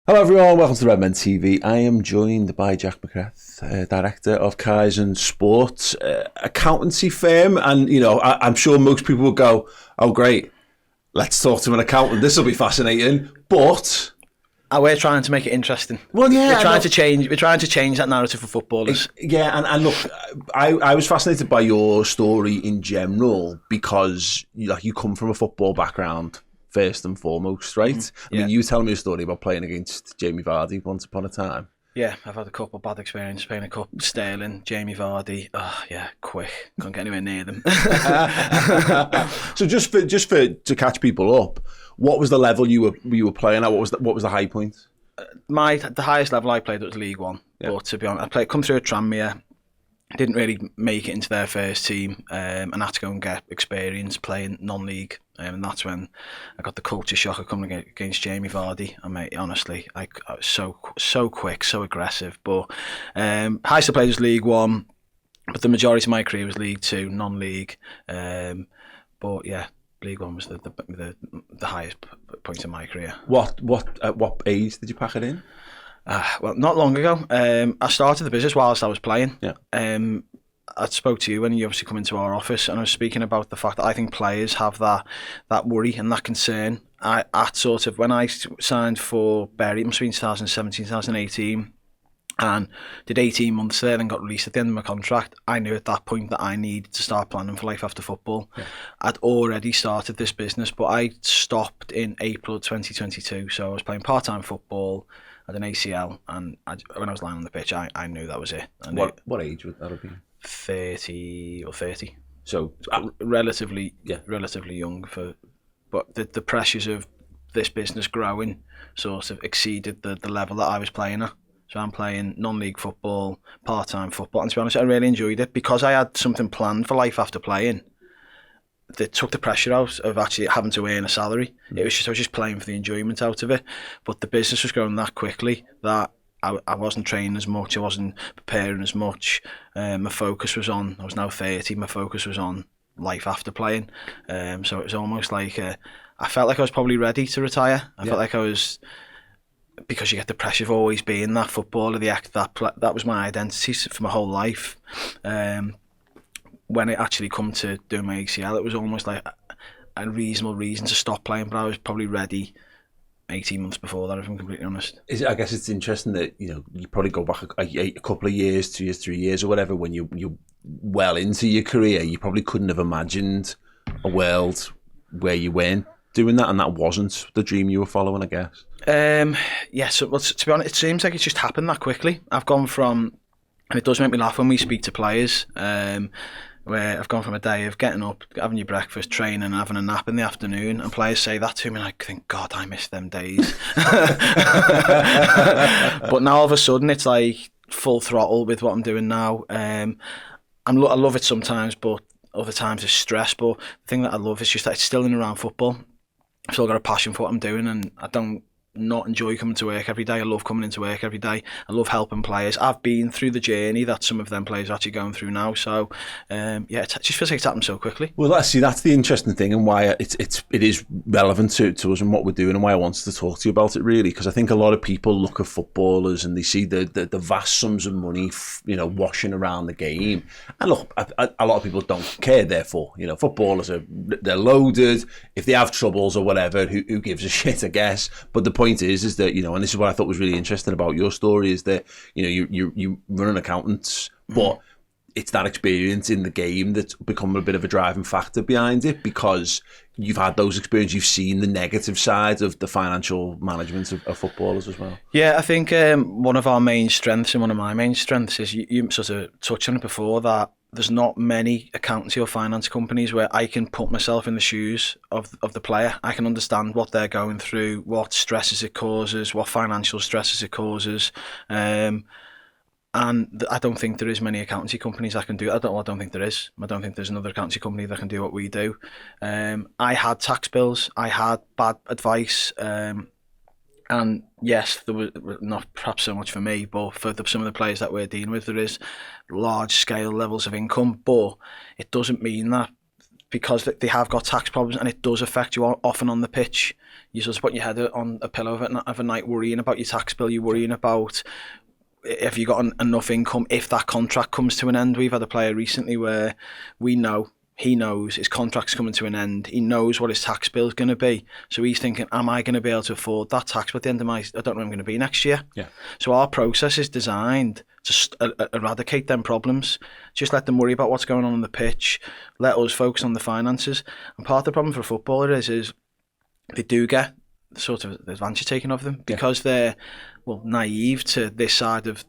Hello everyone, welcome to Redmen TV. I am joined by Jack McGrath, Director of Kaizen Sports, accountancy firm, and I'm sure most people will go, oh great, let's talk to an accountant, this will be fascinating, but... We're trying to make it interesting. Well, yeah, we're trying to change that narrative for footballers. Yeah, and look, I was fascinated by your story in general because you come from a football background. First and foremost, right? I mean, you tell me a story about playing against Jamie Vardy once upon a time. Yeah, I've had a couple of bad experiences playing a cup. Sterling, Jamie Vardy. Oh, yeah, quick. Can't get anywhere near them. So just to catch people up, what was the level you were playing at? What was the high point? The highest level I played was League One. Yeah. But to be honest, I come through at Tranmere. Didn't really make it into their first team, and had to go and get experience playing non-league, and that's when I got the culture shock of coming against Jamie Vardy. And mate, honestly, I was so quick, so aggressive. But highest I played was League One, but the majority of my career was League Two, non-league. But yeah, League One was the highest point in my career. At what age did you pack it in? Well, not long ago. I started the business whilst I was playing. Yeah. I spoke to you when you obviously come into our office, and I was speaking about the fact that I think players have that worry and that concern. When I signed for Bury, it must have been 2017, 2018, and did 18 months there, then got released at the end of my contract. I knew at that point that I needed to start planning for life after football. Yeah. I'd already started this business, but I stopped in April 2022, so I was playing part-time football. I had an ACL, and when I was lying on the pitch, I knew that was it. What age would that have been? 30 or 30. So relatively young but the pressures of this business growing sort of exceeded the level that I was playing at. So I'm playing non-league football, part-time football, and to be honest, I really enjoyed it because I had something planned for life after playing. That took the pressure out of actually having to earn a salary. I was just playing for the enjoyment out of it. But the business was growing that quickly that I wasn't training as much, I wasn't preparing as much. My focus was on, I was now 30, my focus was on life after playing. So it was almost like, I felt like I was probably ready to retire. I felt like I was, because you get the pressure of always being that footballer, that was my identity for my whole life. When it actually come to doing my ACL, it was almost like a reasonable reason to stop playing, but I was probably ready 18 months before that, if I'm completely honest. I guess it's interesting that you probably go back a couple of years, 2 years, 3 years or whatever, when you're well into your career, you probably couldn't have imagined a world where you weren't doing that, and that wasn't the dream you were following, I guess. Yeah, so to be honest, it seems like it's just happened that quickly. I've gone from, and it does make me laugh when we speak to players, where I've gone from a day of getting up, having your breakfast, training, and having a nap in the afternoon, and players say that to me, and I think, God, I miss them days. But now all of a sudden, it's like full throttle with what I'm doing now. I love it sometimes, but other times it's stress. But the thing that I love is just that it's still in and around football. I've still got a passion for what I'm doing, and I don't not enjoy coming to work every day. I love coming into work every day. I love helping players. I've been through the journey that some of them players are actually going through now. So it just feels like it's happened so quickly. Well, that's the interesting thing, and why it is relevant to us and what we're doing, and why I wanted to talk to you about it, really, because I think a lot of people look at footballers and they see the vast sums of money washing around the game, and look, a lot of people don't care. Therefore, footballers they're loaded. If they have troubles or whatever, who gives a shit, I guess. But the point is that and this is what I thought was really interesting about your story, is that you run an accountants, but it's that experience in the game that's become a bit of a driving factor behind it, because you've had those experiences, you've seen the negative side of the financial management of footballers as well. Yeah, I think one of our main strengths, and one of my main strengths, is you sort of touched on it before, that there's not many accountancy or finance companies where I can put myself in the shoes of the player. I can understand what they're going through, what stresses it causes, what financial stresses it causes. And I don't think there is many accountancy companies that can do it. I don't think there is. I don't think there's another accountancy company that can do what we do. I had tax bills. I had bad advice. And yes, there was not perhaps so much for me, but for some of the players that we're dealing with, there is large scale levels of income, but it doesn't mean that because they have got tax problems, and it does affect you often on the pitch. You just put your head on a pillow of a night worrying about your tax bill. You're worrying about if you got enough income if that contract comes to an end. We've had a player recently where he knows his contract's coming to an end. He knows what his tax bill is going to be. So he's thinking, am I going to be able to afford that tax bill at the end of I don't know where I'm going to be next year. Yeah. So our process is designed to eradicate them problems. Just let them worry about what's going on the pitch. Let us focus on the finances. And part of the problem for a footballer is they do get sort of the advantage taken of them because they're naive to this side of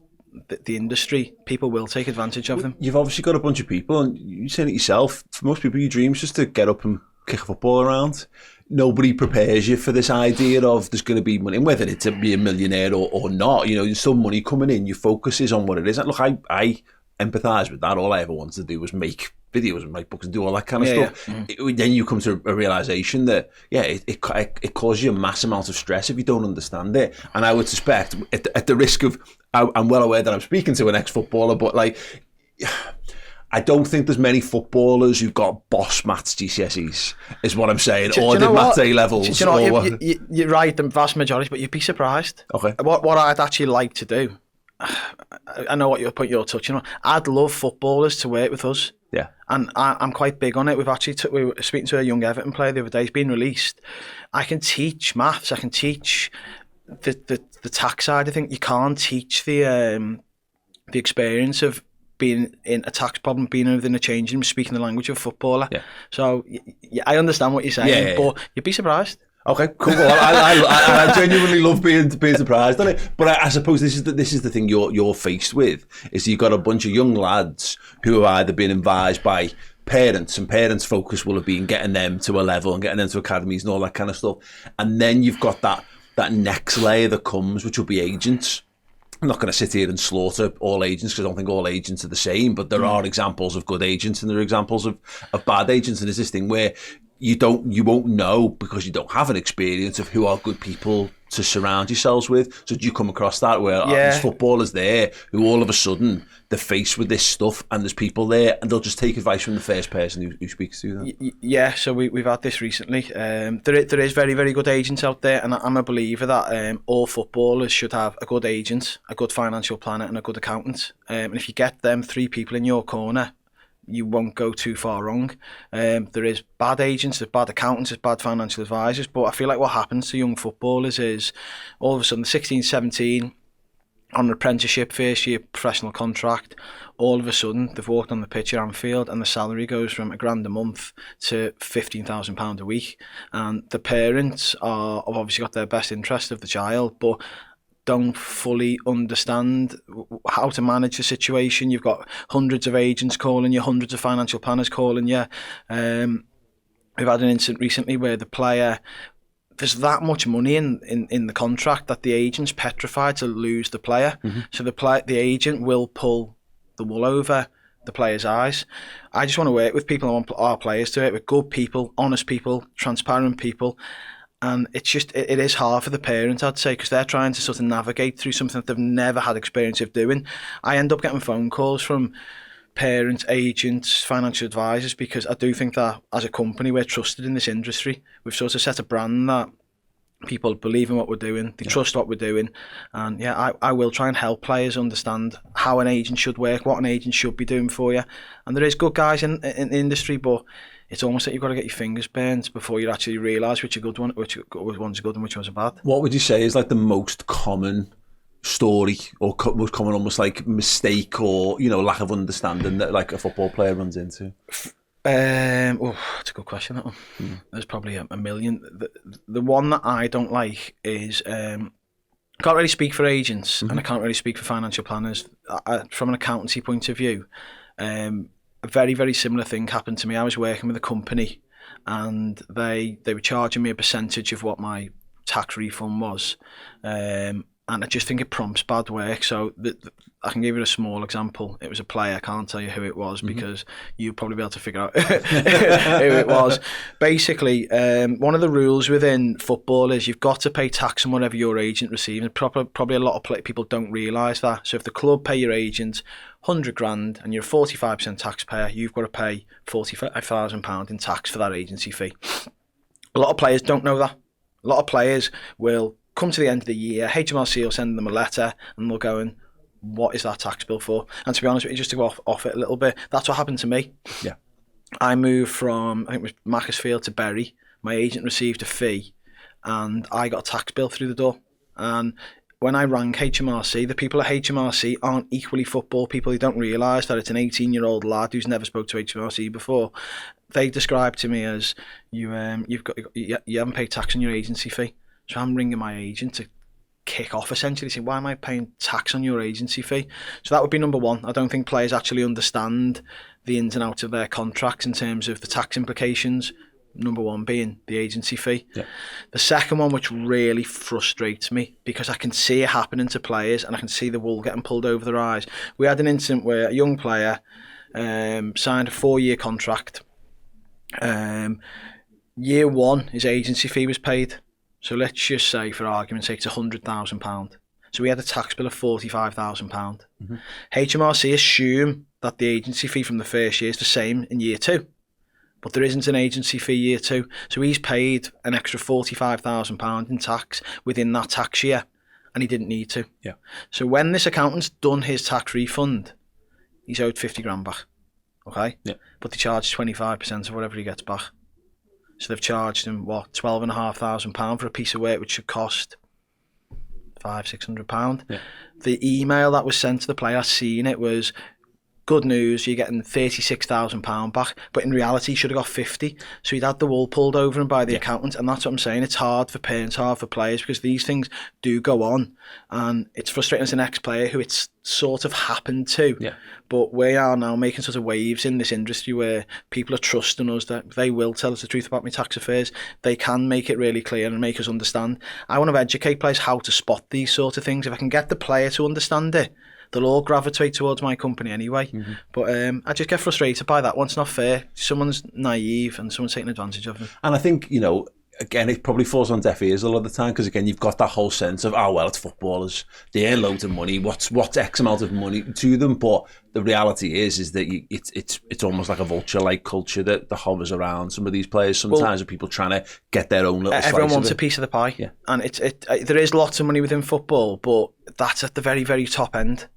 the industry. People will take advantage of them. You've obviously got a bunch of people, and you said it yourself, for most people your dream is just to get up and kick a football around. Nobody prepares you for this idea of there's going to be money, and whether it's to be a millionaire or not, there's still money coming in. Your focus is on what it is. And look, I empathise with that. All I ever wanted to do was make videos and write books and do all that kind of stuff. Mm-hmm. Then you come to a realisation that it causes you a mass amount of stress if you don't understand it. And I would suspect, at the risk of, I'm well aware that I'm speaking to an ex-footballer, but I don't think there's many footballers who've got boss maths GCSEs, is what I'm saying, or did maths A levels. You're right, the vast majority, but you'd be surprised. Okay. What I'd actually like to do, I know what you're touching on. I'd love footballers to work with us. Yeah. And I'm quite big on it. We were speaking to a young Everton player the other day. He's been released. I can teach maths. I can teach the tax side. I think you can't teach the experience of being in a tax problem, being within a changing room, speaking the language of a footballer. Yeah. So I understand what you're saying, but you'd be surprised. Okay, cool. Well, I genuinely love being surprised on it. But I suppose this is the thing you're faced with, is you've got a bunch of young lads who have either been advised by parents, and parents' focus will have been getting them to a level and getting them to academies and all that kind of stuff. And then you've got that next layer that comes, which will be agents. I'm not going to sit here and slaughter all agents because I don't think all agents are the same, but there are examples of good agents and there are examples of bad agents. And there's this thing where you won't know, because you don't have an experience of who are good people to surround yourselves with. So do you come across that where there's footballers there who all of a sudden they're faced with this stuff and there's people there and they'll just take advice from the first person who speaks to them? Yeah, so we've had this recently. There is very, very good agents out there, and I'm a believer that all footballers should have a good agent, a good financial planner and a good accountant. And if you get them three people in your corner, you won't go too far wrong. There is bad agents, there's bad accountants, there's bad financial advisors, but I feel like what happens to young footballers is all of a sudden 16, 17, on an apprenticeship, first year professional contract, all of a sudden they've walked on the pitch at Anfield and the salary goes from £1,000 a month to £15,000 a week. And the parents have obviously got their best interest of the child, but don't fully understand how to manage the situation. You've got hundreds of agents calling you, hundreds of financial planners calling you. We've had an incident recently where the player, there's that much money in the contract that the agent's petrified to lose the player. Mm-hmm. So the agent will pull the wool over the player's eyes. I just want to work with people. I want our players to work with good people, honest people, transparent people. And it's just, it is hard for the parents, I'd say, because they're trying to sort of navigate through something that they've never had experience of doing. I end up getting phone calls from parents, agents, financial advisors, because I do think that as a company, we're trusted in this industry. We've sort of set a brand that people believe in what we're doing, they trust what we're doing. And I will try and help players understand how an agent should work, what an agent should be doing for you. And there is good guys in the industry, but it's almost like you've got to get your fingers burnt before you actually realise which one's a good and which one's a bad. What would you say is like the most common story or most common almost like mistake or lack of understanding that like a football player runs into? That's a good question, that one. There's probably a million. The one that I don't like is I can't really speak for agents and I can't really speak for financial planners. From an accountancy point of view, a very, very similar thing happened to me. I was working with a company and they were charging me a percentage of what my tax refund was. And And I just think it prompts bad work. So I can give you a small example. It was a player. I can't tell you who it was because you'll probably be able to figure out who it was. Basically, one of the rules within football is you've got to pay tax on whatever your agent receives. And probably a lot of people don't realise that. So if the club pay your agent 100 grand and you're a 45% taxpayer, you've got to pay £45,000 in tax for that agency fee. A lot of players don't know that. A lot of players will come to the end of the year, HMRC will send them a letter and they'll go and, what is that tax bill for? And to be honest with you, just to go off it a little bit, that's what happened to me. Yeah. I moved from, I think it was Macclesfield to Bury. My agent received a fee and I got a tax bill through the door. And when I rang HMRC, the people at HMRC aren't equally football people. They don't realise that it's an 18-year-old lad who's never spoke to HMRC before. They described to me as, you haven't paid tax on your agency fee. So I'm ringing my agent to kick off, essentially, saying, why am I paying tax on your agency fee? So that would be number one. I don't think players actually understand the ins and outs of their contracts in terms of the tax implications. Number one being the agency fee. Yeah. The second one, which really frustrates me, because I can see it happening to players and I can see the wool getting pulled over their eyes. We had an incident where a young player signed a 4-year contract. Year one, his agency fee was paid. So let's just say, for argument's sake, it's £100,000. So we had a tax bill of £45,000. HMRC assume that the agency fee from the first year is the same in year two, but there isn't an agency fee year two. So he's paid an extra £45,000 in tax within that tax year, and he didn't need to. Yeah. So when this accountant's done his tax refund, he's owed 50 grand back. Okay. Yeah. But they charge 25% of whatever he gets back. So they've charged him, what, £12,500 for a piece of work which should cost £500-600. Yeah. The email that was sent to the player, I seen it, was, good news, you're getting £36,000 back, but in reality he should have got 50. So he'd had the wool pulled over him by the accountant, and that's what I'm saying. It's hard for parents, hard for players, because these things do go on, and it's frustrating as an ex-player who it's sort of happened to. Yeah. But we are now making sort of waves in this industry where people are trusting us that they will tell us the truth about my tax affairs. They can make it really clear and make us understand. I want to educate players how to spot these sort of things. If I can get the player to understand it, they'll all gravitate towards my company anyway. But I just get frustrated by that. It's not fair. Someone's naive and someone's taking advantage of them. And I think, again, it probably falls on deaf ears a lot of the time, because again, you've got that whole sense of, oh well, it's footballers, they earn loads of money, what's X amount of money to them? But the reality is that it's almost like a vulture-like culture that hovers around some of these players. Sometimes, are people trying to get their own little slice of it. Everyone wants a piece of the pie. Yeah. And there is lots of money within football, but that's at the very, very top end.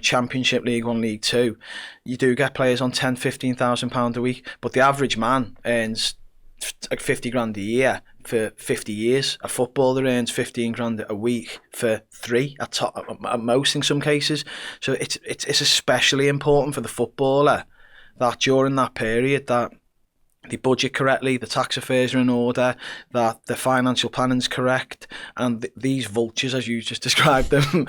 Championship, League 1, League 2, you do get players on £10,000-15,000 a week, but the average man earns like 50 grand a year for 50 years. A footballer earns 15 grand a week for 3 at most in some cases. So it's especially important for the footballer that during that period that they budget correctly, the tax affairs are in order, that the financial planning's correct, and these vultures, as you just described them,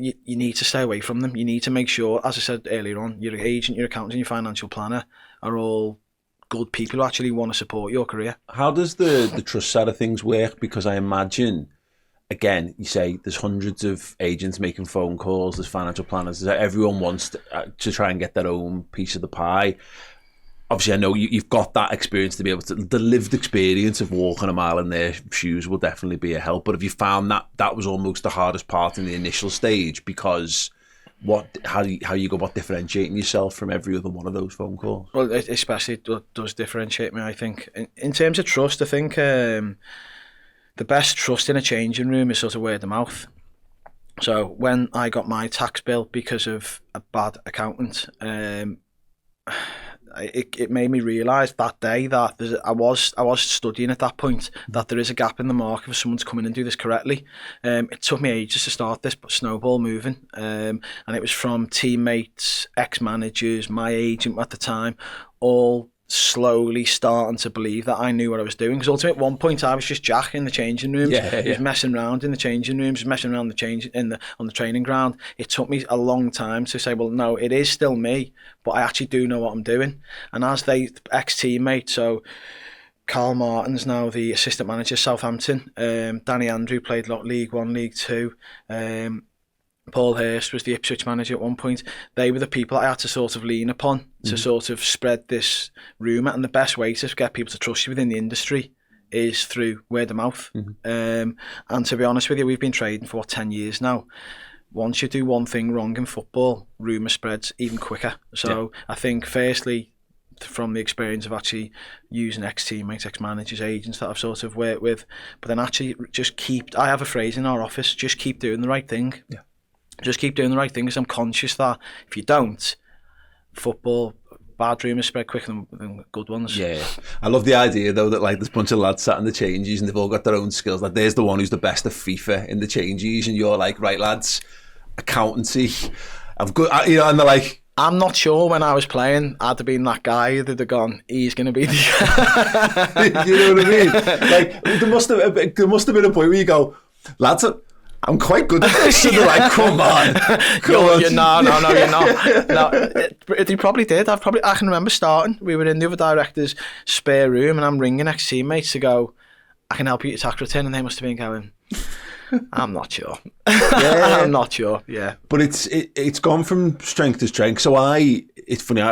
you need to stay away from them. You need to make sure, as I said earlier on, your agent, your accountant, and your financial planner are all good people who actually want to support your career. How does the trust side of things work? Because I imagine, again, you say there's hundreds of agents making phone calls, there's financial planners, everyone wants to try and get their own piece of the pie. Obviously, I know you've got that experience to be able to, the lived experience of walking a mile in their shoes will definitely be a help. But have you found that was almost the hardest part in the initial stage? Because how you go about differentiating yourself from every other one of those phone calls? Well, especially it does differentiate me, I think. In terms of trust, I think the best trust in a changing room is sort of word of mouth. So when I got my tax bill because of a bad accountant, it made me realise that day that I was studying at that point that there is a gap in the market for someone to come in and do this correctly. It took me ages to start this snowball moving, and it was from teammates, ex-managers, my agent at the time, all slowly starting to believe that I knew what I was doing. Because ultimately, at one point, I was just Jack in the changing rooms. I was messing around in the changing rooms, messing around on the training ground. It took me a long time to say, well, no, it is still me, but I actually do know what I'm doing. And as ex-teammates, so Carl Martin's now the assistant manager of Southampton. Danny Andrew played League One, League Two. Paul Hurst was the Ipswich manager at one point. They were the people I had to sort of lean upon to sort of spread this rumour. And the best way to get people to trust you within the industry is through word of mouth. And to be honest with you, we've been trading for 10 years now. Once you do one thing wrong in football, rumour spreads even quicker. So I think firstly, from the experience of actually using ex-teammates, ex-managers, agents that I've sort of worked with, but then actually I have a phrase in our office, just keep doing the right thing. Yeah. Just keep doing the right thing, because I'm conscious that if you don't, football, bad rumours spread quicker than good ones. Yeah. I love the idea, though, that like there's a bunch of lads sat in the changes and they've all got their own skills. Like there's the one who's the best of FIFA in the changes, and you're like, right, lads, accountancy, I've got, you know, and they're like, I'm not sure when I was playing, I'd have been that guy that'd have gone, he's going to be the you know what I mean? Like, there must have been a point where you go, lads, I'm quite good at this. And they're like, come on. No, you're not. No, they probably did. I can remember starting. We were in the other director's spare room and I'm ringing ex-teammates to go, I can help you with tax return. And they must have been going, I'm not sure. I'm not sure. Yeah, but it's gone from strength to strength. So it's funny.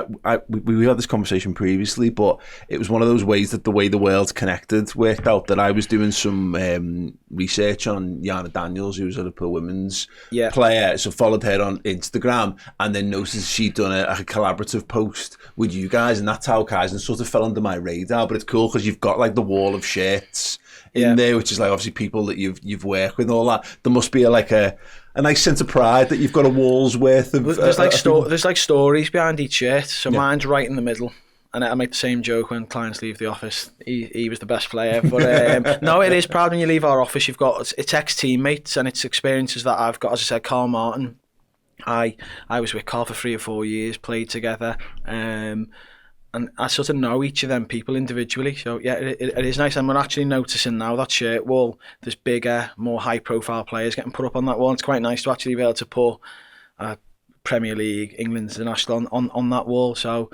We had this conversation previously, but it was one of those ways that the way the world's connected worked out. That I was doing some research on Yana Daniels, who was a Liverpool women's player. So followed her on Instagram, and then noticed she'd done a collaborative post with you guys, and that's how Kaizen sort of fell under my radar. But it's cool because you've got like the wall of shirts in there, which is like obviously people that you've worked with and all that. There must be a nice sense of pride that you've got a wall's worth of. There's like stories behind each shirt. So mine's right in the middle, and I make the same joke when clients leave the office. He was the best player, but no, it is proud when you leave our office. You've got it's ex-teammates and it's experiences that I've got. As I said, Carl Martin, I was with Carl for 3 or 4 years, played together. And I sort of know each of them people individually. So, yeah, it is nice. And we're actually noticing now that shirt wall, there's bigger, more high-profile players getting put up on that wall. It's quite nice to actually be able to put Premier League, England International on that wall. So,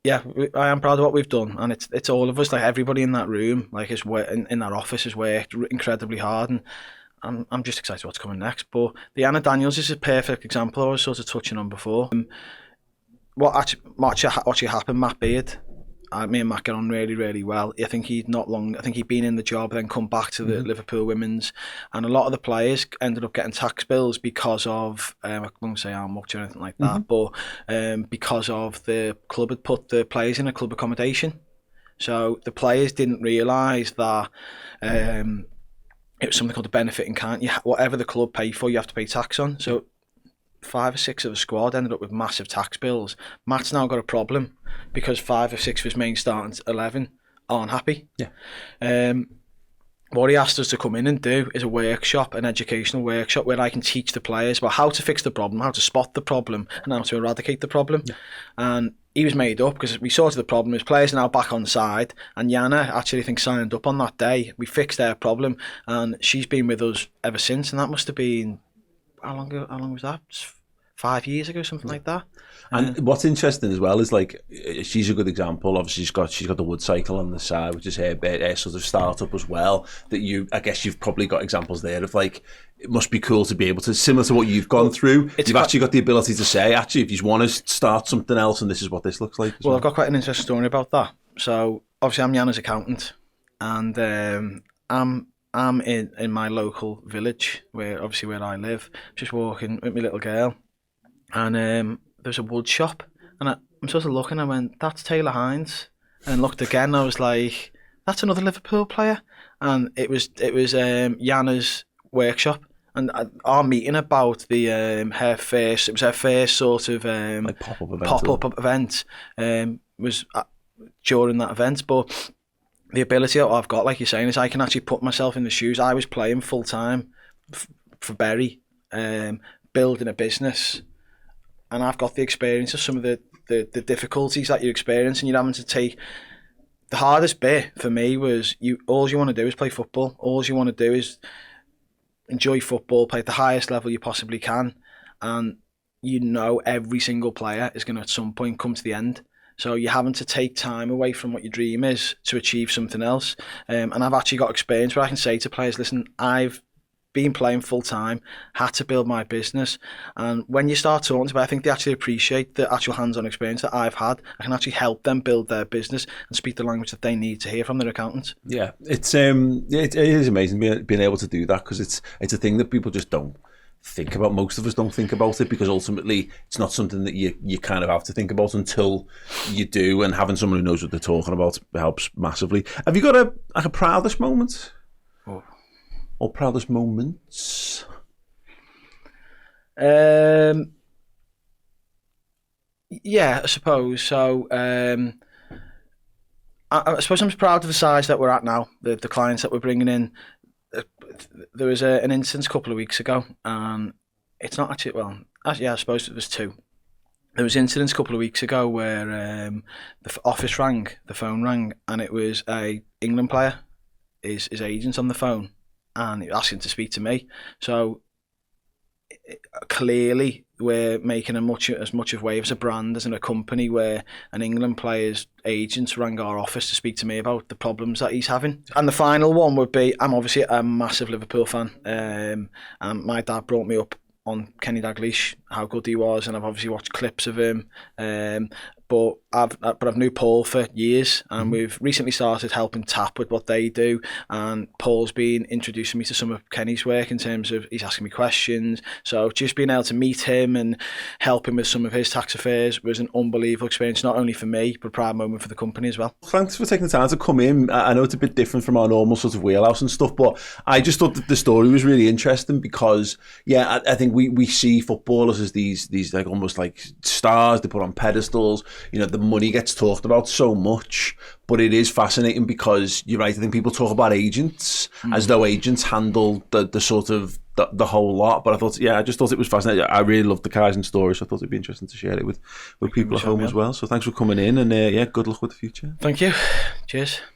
yeah, I am proud of what we've done. And it's all of us, like everybody in that room, like in that office has worked incredibly hard. And I'm just excited what's coming next. But the Anna Daniels is a perfect example I was sort of touching on before. What actually happened, Matt Beard, me and Matt get on really, really well. I think he'd been in the job, then come back to the Liverpool women's, and a lot of the players ended up getting tax bills because of, I won't say how much or anything like that, but because of the club had put the players in a club accommodation. So the players didn't realise that it was something called a benefit in kind. Whatever the club pay for, you have to pay tax on. So 5 or 6 of the squad ended up with massive tax bills. Matt's now got a problem because 5 or 6 of his main starting 11 aren't happy. What he asked us to come in and do is a workshop, an educational workshop, where I can teach the players about how to fix the problem, how to spot the problem, and how to eradicate the problem. And he was made up because we sorted the problem. His players are now back on side, and Yana actually signed up on that day. We fixed their problem, and she's been with us ever since. And that must have been, how long was that? 5 years ago, something like that. And what's interesting as well is like she's a good example. Obviously, she's got the wood cycle on the side, which is her sort of startup as well. That I guess you've probably got examples there of like it must be cool to be able to, similar to what you've gone through. You've actually got the ability to say, actually, if you want to start something else, and this is what this looks like. Well, I've got quite an interesting story about that. So obviously, I'm Yana's accountant, and I'm in my local village where I live, just walking with my little girl, and there's a wood shop, and I'm sort of looking, I went, that's Taylor Hines, and looked again, I was like, that's another Liverpool player, and it was Yana's workshop, and our meeting about the her first sort of like pop-up event was during that event. But the ability that I've got, like you're saying, is I can actually put myself in the shoes. I was playing full time for Berry, building a business, and I've got the experience of some of the difficulties that you experience, and you're having to take. The hardest bit for me was all you want to do is play football. All you want to do is enjoy football, play at the highest level you possibly can, and every single player is going to at some point come to the end. So you're having to take time away from what your dream is to achieve something else. And I've actually got experience where I can say to players, listen, I've been playing full time, had to build my business. And when you start talking to them, I think they actually appreciate the actual hands-on experience that I've had. I can actually help them build their business and speak the language that they need to hear from their accountant. Yeah, it is amazing being able to do that, because it's a thing that people just don't think about. Most of us don't think about it, because ultimately it's not something that you kind of have to think about until you do, and having someone who knows what they're talking about helps massively. Have you got a proudest moment? Or proudest moments? Yeah, I suppose so. I suppose I'm proud of the size that we're at now, the clients that we're bringing in. There was an instance a couple of weeks ago, and it's not actually, well, actually, yeah, I suppose it was two. There was incidents a couple of weeks ago where the office rang, the phone rang, and it was a England player, his agent on the phone, and he was asking to speak to me. So clearly we're making as much of Wave as a brand as in a company, where an England player's agent rang our office to speak to me about the problems that he's having. And the final one would be, I'm obviously a massive Liverpool fan, and my dad brought me up on Kenny Dalglish, how good he was, and I've obviously watched clips of him. But I've known Paul for years, and we've recently started helping Tap with what they do, and Paul's been introducing me to some of Kenny's work in terms of he's asking me questions. So just being able to meet him and help him with some of his tax affairs was an unbelievable experience, not only for me, but a proud moment for the company as well. Thanks for taking the time to come in. I know it's a bit different from our normal sort of wheelhouse and stuff, but I just thought that the story was really interesting, because I think we see footballers as these like almost like stars they put on pedestals. You know, the money gets talked about so much, but it is fascinating, because you're right, I think people talk about agents as though agents handle the sort of the whole lot. But I just thought it was fascinating. I really loved the Kaizen story, so I thought it'd be interesting to share it with people at home as well. So thanks for coming in, and good luck with the future. Thank you. Cheers.